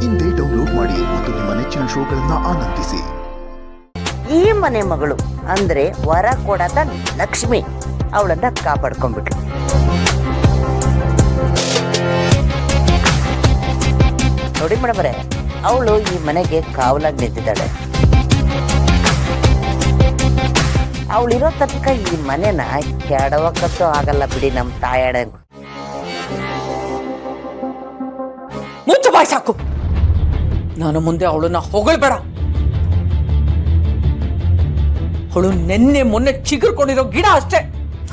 ಇಂದೇ ಡೌನ್ಲೋಡ್ ಮಾಡಿ ಮತ್ತು ನಿಮ್ಮ ನೆಚ್ಚಿನ ಶೋಗಳನ್ನ ಆನಂದಿಸಿ. ಈ ಮನೆ ಮಗಳು ಅಂದ್ರೆ ವರ ಕೊಡದ ಲಕ್ಷ್ಮಿ ಅವಳನ್ನ ಕಾಪಾಡ್ಕೊಂಡ್ಬಿಟ್ಲು. ನೋಡಿ ಮೇಡಮರೇ, ಅವಳು ಈ ಮನೆಗೆ ಕಾವಲಾಗಿ ನಿಂತಿದ್ದಾಳೆ. ಅವಳಿರೋ ತನಕ ಈ ಮನೆನ ಕೆಡವಕ್ಕಂತೂ ಆಗಲ್ಲ ಬಿಡಿ. ನಮ್ಮ ತಾಯಡ ಮುಚ್ಚು ಬಾಯ್ ಸಾಕು. ನಾನು ಮುಂದೆ ಅವಳನ್ನ ಹೊಗಳ್ಬೇಡ. ಅವಳು ನೆನ್ನೆ ಮೊನ್ನೆ ಚಿಗುರ್ಕೊಂಡಿರೋ ಗಿಡ ಅಷ್ಟೇ.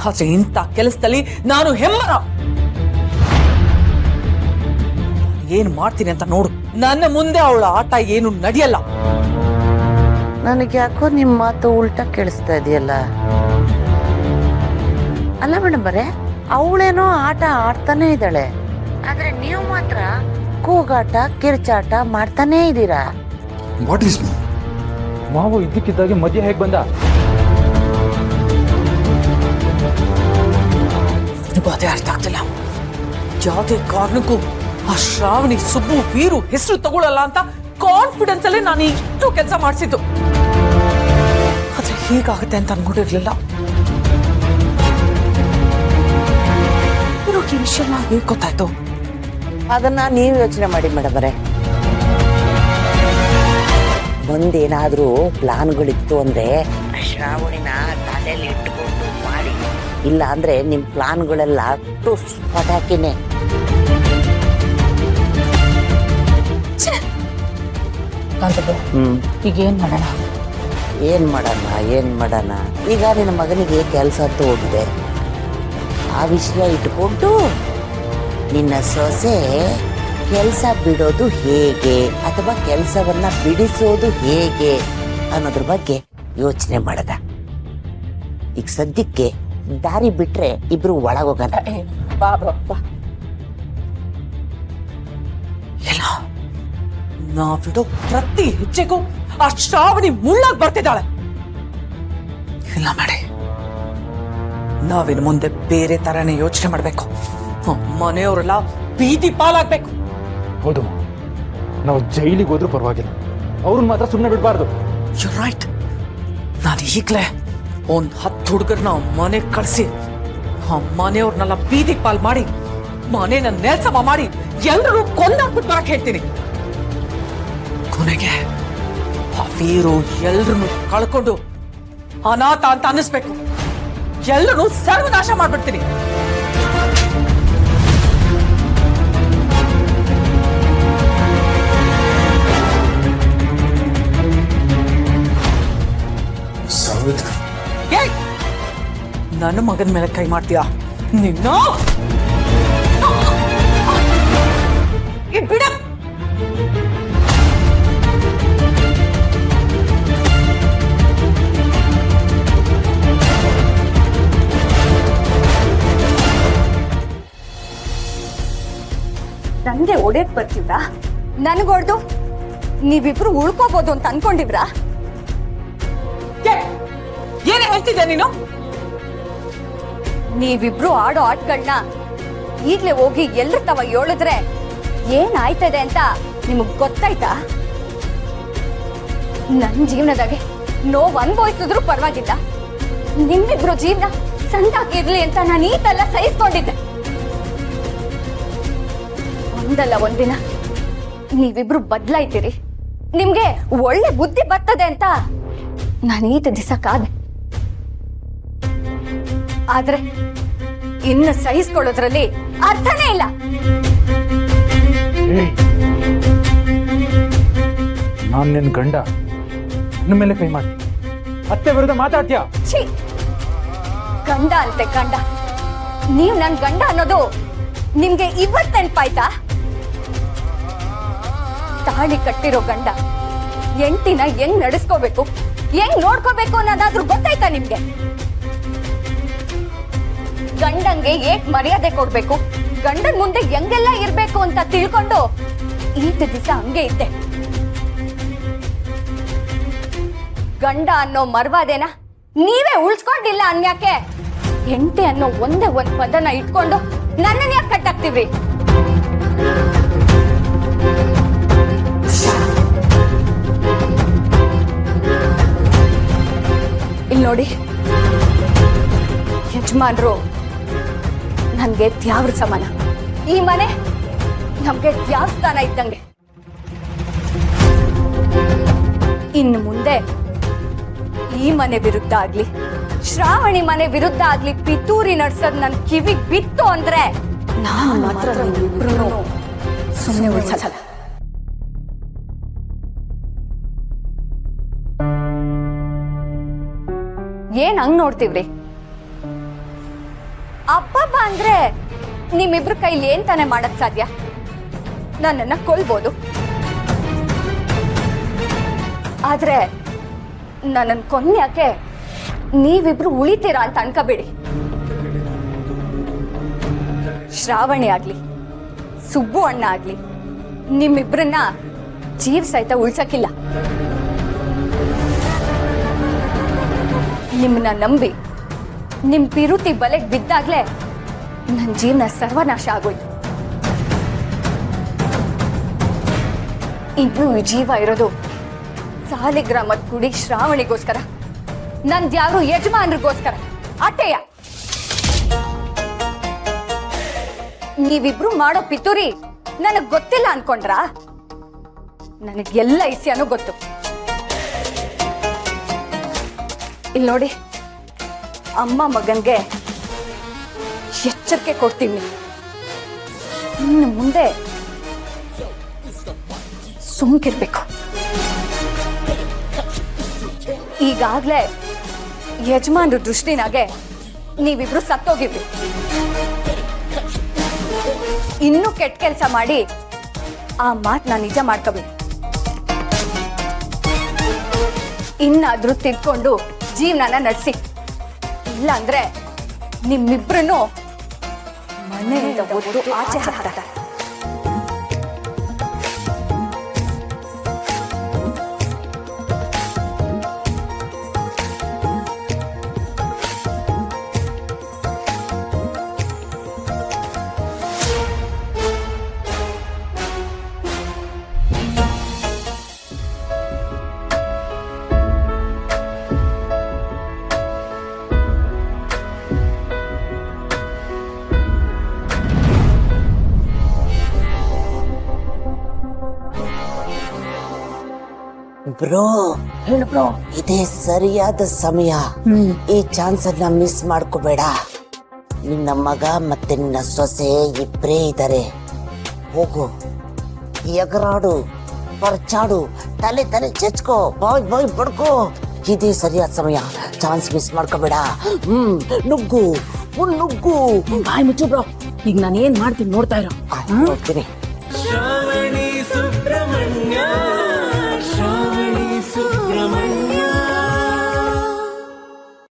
ಆದ್ರೆ ಇಂಥ ಕೆಲಸದಲ್ಲಿ ನಾನು ಹೆಮ್ಮರ. ಏನ್ ಮಾಡ್ತೀನಿ ಅಂತ ನೋಡು. ನನ್ನ ಮುಂದೆ ಅವಳ ಆಟ ಏನು ನಡೆಯಲ್ಲ. ನನಗೆ ಯಾಕೋ ನಿಮ್ಮ ಮಾತು ಉಲ್ಟಾ ಕೇಳಿಸ್ತಾ ಇದೆಯಲ್ಲ. ಅಲ್ಲ ಮೇಡಮರೇ, ಅವಳೇನೋ ಆಟ ಆಡ್ತಾನೆ ಇದ್ದಾಳೆ, ಆದ್ರೆ ನೀವು ಮಾತ್ರ ಕೂಗಾಟ ಕಿರ್ಚಾಟ ಮಾಡ್ತಾನೇ ಇದ್ದೀರಾ. ವಾಟ್ ಈಸ್ ಮಾವು ಇದ್ದಕ್ಕಿದ್ದಾಗೆ ಮಧ್ಯ ಹೇಗೆ ಬಂದ? ಅದೇ ಅರ್ಥ ಆಗ್ತಿಲ್ಲ. ಯಾವುದೇ ಕಾರಣಕ್ಕೂ ಆ ಶ್ರಾವಣಿ ಸುಬ್ಬು ವೀರು ಹೆಸರು ತಗೊಳ್ಳಲ್ಲ ಅಂತ ಕಾನ್ಫಿಡೆನ್ಸ್ ಅಲ್ಲೇ ನಾನು ಇಷ್ಟು ಕೆಲಸ ಮಾಡಿಸಿದ್ದು. ಆದ್ರೆ ಹೀಗಾಗುತ್ತೆ ಅಂತ ಅನ್ಕೊಂಡಿರ್ಲಿಲ್ಲ. ಈ ವಿಷಯ ಹೇಗೆ ಗೊತ್ತಾಯ್ತು? ಅದನ್ನ ನೀವು ಯೋಚನೆ ಮಾಡಿ ಮೇಡಮರೇ. ಮುಂದೇನಾದ್ರೂ ಪ್ಲಾನ್ಗಳಿತ್ತು ಅಂದ್ರೆ ಶ್ರಾವಣಿನ ತಲೆಯಲ್ಲಿ ಇಟ್ಟುಕೊಂಡು ಮಾಡಿ, ಇಲ್ಲ ಅಂದ್ರೆ ನಿಮ್ ಪ್ಲಾನ್ಗಳೆಲ್ಲ ಟುಸ್ ಪಟಾಕಿನೇ. ಈಗ ಏನ್ ಮಾಡೋಣ? ಏನ್ ಮಾಡೋಣ ಈಗ ನಿನ್ನ ಮಗನಿಗೆ ಕೆಲಸ ಅಂತ ಹೋಗಿದೆ. ಆ ವಿಷಯ ಇಟ್ಕೊಂಡು ನಿನ್ನ ಸೊಸೆ ಕೆಲಸ ಬಿಡೋದು ಹೇಗೆ ಅಥವಾ ಕೆಲಸವನ್ನ ಬಿಡಿಸೋದು ಹೇಗೆ ಅನ್ನೋದ್ರ ಬಗ್ಗೆ ಯೋಚನೆ ಮಾಡದ. ಈಗ ಸದ್ಯಕ್ಕೆ ದಾರಿ ಬಿಟ್ರೆ ಇಬ್ರು ಒಳಗೋಗಲ್ಲ. ಎಲ್ಲ ನಾವಿಡೋ ಪ್ರತಿ ಹೆಜ್ಜೆಗೂ ಆ ಶ್ರಾವಣಿ ಮುಳ್ಳಾಗಿ ಬರ್ತಿದ್ದಾಳೆ. ಇಲ್ಲ ಮಾಡಿ, ನಾವಿನ್ ಮುಂದೆ ಬೇರೆ ತರನೇ ಯೋಚನೆ ಮಾಡ್ಬೇಕು. ಮನೆಯವರೆಲ್ಲ ಬೀದಿ ಪಾಲಾಗ್ಬೇಕು. ಹೌದು, ನಾವು ಜೈಲಿಗೆ ಹೋದ್ರೂ ಪರವಾಗಿಲ್ಲ, ಅವ್ರನ್ನ ಮಾತ್ರ ಸುಮ್ಮನೆ ಬಿಡಬಾರ್ದು. You right. ನಾನು ಈಗಲೇ ಒಂದ್ 10 ಹುಡುಗರನ್ನ ಮನೆಗೆ ಕಳಿಸಿ ಆ ಮನೆಯವ್ರನ್ನೆಲ್ಲ ಬೀದಿ ಪಾಲ್ ಮಾಡಿ ಮನೇನ ನೆಲಸಮ ಮಾಡಿ ಎಲ್ಲರೂ ಕೊಂದಾಕ್ಬಿಟ್ಟು ಬರಕ್ ಹೇಳ್ತೀನಿ. ಕೊನೆಗೆ ಆ ವೀರು ಎಲ್ರನ್ನು ಕಳ್ಕೊಂಡು ಅನಾಥ ಅಂತ ಅನ್ನಿಸ್ಬೇಕು. ಎಲ್ಲರೂ ಸರ್ವನಾಶ ಮಾಡ್ಬಿಡ್ತೀನಿ. ನನ್ನ ಮಗನ ಮೇಲೆ ಕೈ ಮಾಡ್ತೀಯಾ ನಿನ್ನ? ಬಿಡ. ನಂಗೆ ಒಡೆಯಕ್ ಬರ್ತಿದ್ರಾ? ನನಗೊಡ್ದು ನೀವಿಬ್ರು ಉಳ್ಕೋಬಹುದು ಅಂತ ಅನ್ಕೊಂಡಿವ್ರಾ? ಏನೇ ಹೇಳ್ತಿದ್ದೆ ನೀನು? ನೀವಿಬ್ರು ಆಡೋ ಆಟಗಳನ್ನ ಈಗ್ಲೇ ಹೋಗಿ ಎಲ್ರ ತವ ಹೇಳಿದ್ರೆ ಏನಾಯ್ತದೆ ಅಂತ ನಿಮಗ್ ಗೊತ್ತಾಯ್ತಾ? ನನ್ ಜೀವನದಾಗೆ ನೋವು ಅನುಭವಿಸಿದ್ರು ಪರವಾಗಿಲ್ಲ, ನಿಮ್ಮಿಬ್ರು ಜೀವನ ಸಂದಾಗಿರ್ಲಿ ಅಂತ ನಾನು ಈತೆಲ್ಲ ಸಹಿಸ್ಕೊಂಡಿದ್ದೆ. ಒಂದಲ್ಲ ಒಂದಿನ ನೀವಿಬ್ರು ಬದ್ಲಾಯ್ತೀರಿ, ನಿಮ್ಗೆ ಒಳ್ಳೆ ಬುದ್ಧಿ ಬರ್ತದೆ ಅಂತ ನಾನು ಈತ ದಿವಸ ಕಾದೆ. ಆದ್ರೆ ಇನ್ನು ಸಹಿಸ್ಕೊಳ್ಳೋದ್ರಲ್ಲಿ ಅರ್ಥನೇ ಇಲ್ಲ. ನಾನ್ ನಿನ್ ಗಂಡ, ನನ್ನ ಮೇಲೆ ಕೈ ಮಾಡ್ತಿ, ಅತ್ತೆ ವಿರುದ್ಧ ಮಾತಾಡ್ತೀಯ? ಛೀ, ಗಂಡ ಅಂತೆ ಗಂಡ. ನೀವ್ ನನ್ ಗಂಡ ಅನ್ನೋದು ನಿಮ್ಗೆ ಇವತ್ ನೆನ್ಪಾಯ್ತಾ? ತಾಳಿ ಕಟ್ಟಿರೋ ಗಂಡ ಹೆಂಡ್ತಿನ ಹೆಂಗ್ ನಡೆಸ್ಕೋಬೇಕು, ಹೆಂಗ್ ನೋಡ್ಕೋಬೇಕು ಅನ್ನೋದಾದ್ರೂ ಗೊತ್ತಾಯ್ತಾ ನಿಮ್ಗೆ? ಗಂಡಂಗೆ ಏಕ್ ಮರ್ಯಾದೆ ಕೊಡ್ಬೇಕು, ಗಂಡನ್ ಮುಂದೆ ಹೆಂಗೆಲ್ಲ ಇರ್ಬೇಕು ಅಂತ ತಿಳ್ಕೊಂಡು ಈತ ದಿವಸ ಹಂಗೆ ಇದ್ದೆ. ಗಂಡ ಅನ್ನೋ ಮರ್ವಾದೇನ ನೀವೇ ಉಳ್ಸ್ಕೊಂಡಿಲ್ಲ ಅನ್ಯಾಕೆ? ಹೆಂಡತಿ ಅನ್ನೋ ಒಂದೇ ಒಂದ್ ಪದನ ಇಟ್ಕೊಂಡು ನನ್ನನ್ನ ಯಾಕೆ ಕಟ್ಟಾಕ್ತಿವ್ರಿ? ಯಜಮಾನ್ರು ನನ್ಗೆ ದ್ಯಾವ್ರ ಸಮಾನ. ಈ ಮನೆ ನಮ್ಗೆ ದ್ಯಾವಸ್ಥಾನ ಇದ್ದಂಗೆ. ಇನ್ನು ಮುಂದೆ ಈ ಮನೆ ವಿರುದ್ಧ ಆಗ್ಲಿ, ಶ್ರಾವಣಿ ಮನೆ ವಿರುದ್ಧ ಆಗ್ಲಿ ಪಿತೂರಿ ನಡ್ಸೋದ್ ನನ್ ಕಿವಿಗ್ ಬಿತ್ತು ಅಂದ್ರೆ ನಾನು ಮಾತ್ರ ನೀವಿಬ್ರು ಸುಮ್ಮನೆ ಉಳಿಸಲ್ಲ. ಏನ್ ಹಂಗ್ ನೋಡ್ತೀವ್ರಿ? ಅಬ್ಬಬ್ಬ ಅಂದ್ರೆ ನಿಮ್ಮಿಬ್ರು ಕೈಲಿ ಏನ್ ತಾನೇ ಮಾಡಕ್ ಸಾಧ್ಯ? ನನ್ನನ್ನ ಕೊಲ್ಬೋದು, ಆದ್ರೆ ನನ್ನನ್ ಕೊನ್ಯಾಕೆ ನೀವಿಬ್ರು ಉಳಿತೀರಾ ಅಂತ ಅನ್ಕೋಬೇಡಿ. ಶ್ರಾವಣಿ ಆಗ್ಲಿ, ಸುಬ್ಬು ಅಣ್ಣ ಆಗ್ಲಿ ನಿಮ್ಮಿಬ್ರನ್ನ ಜೀವ ಸಹಿತ ಉಳ್ಸಕ್ಕಿಲ್ಲ. ನಿಮ್ಮನ್ನ ನಂಬಿ ನಿಮ್ ಪಿರುತಿ ಬಲೆಗ್ ಬಿದ್ದಾಗ್ಲೇ ನನ್ನ ಜೀವನ ಸರ್ವನಾಶ ಆಗೋಯ್ತು. ಇನ್ನು ಈ ಜೀವ ಇರೋದು ಸಾಲಿಗ್ರಾಮದ ಕುಡಿ ಶ್ರಾವಣಿಗೋಸ್ಕರ, ನಂದ್ಯಾರು ಯಜಮಾನ್ರಿಗೋಸ್ಕರ ಅಟ್ಟೆಯ. ನೀವಿಬ್ರು ಮಾಡೋ ಪಿತೂರಿ ನನಗ್ ಗೊತ್ತಿಲ್ಲ ಅನ್ಕೊಂಡ್ರಾ? ನನಗೆಲ್ಲ ಇಸ್ಯಾನು ಗೊತ್ತು. ಇಲ್ಲಿ ನೋಡಿ, ಅಮ್ಮ ಮಗನ್ಗೆ ಎಚ್ಚರಿಕೆ ಕೊಡ್ತೀನಿ. ಇನ್ನು ಮುಂದೆ ಸುಮ್ಕಿರ್ಬೇಕು. ಈಗಾಗ್ಲೇ ಯಜಮಾನ್ರ ದೃಷ್ಟಿನಾಗೆ ನೀವಿಬ್ರು ಸತ್ತೋಗಿರ್ಲಿ. ಇನ್ನೂ ಕೆಟ್ಟ ಕೆಲಸ ಮಾಡಿ ಆ ಮಾತ್ ನಾನು ನಿಜ ಮಾಡ್ಕೋಬೇಕು. ಇನ್ನಾದ್ರೂ ತಿಳ್ಕೊಂಡು ಜೀವನನ ನಡೆಸಿ, ಇಲ್ಲ ಅಂದ್ರೆ ನಿಮ್ಮಿಬ್ರನ್ನು ಮನೆಯಿಂದ ಒದ್ದು ಆಚೆ ಹಾಕ್ತಾರೆ. ಬ್ರೋ, ಹೇಳು ಬ್ರೋ, ಇದೇ ಸರಿಯಾದ ಸಮಯ. ಈ ಚಾನ್ಸ್ ಅನ್ನ ಮಿಸ್ ಮಾಡ್ಕೋಬೇಡ. ನಿನ್ನ ಮಗ ಮತ್ತೆ ನಿನ್ನ ಸೊಸೆ ಇಬ್ಬರೇ ಇದ್ದಾರೆ. ಹೋಗು, ಎಗರಾಡು, ಪರ್ಚಾಡು, ತಲೆ ತಲೆ ಚೆಚ್ಕೋ, ಬಾಯ್ ಬಾಯ್ ಬಡ್ಕೋ. ಇದೇ ಸರಿಯಾದ ಸಮಯ. ಚಾನ್ಸ್ ಮಿಸ್ ಮಾಡ್ಕೋಬೇಡ. ನುಗ್ಗು, ನುಗ್ಗು. ಬಾಯ್ ಮುಚ್ಚು ಬ್ರೋ. ಈಗ ನಾನು ಏನ್ ಮಾಡ್ತೀನಿ ನೋಡ್ತಾ ಇರೋ. ನೋಡ್ತೀನಿ.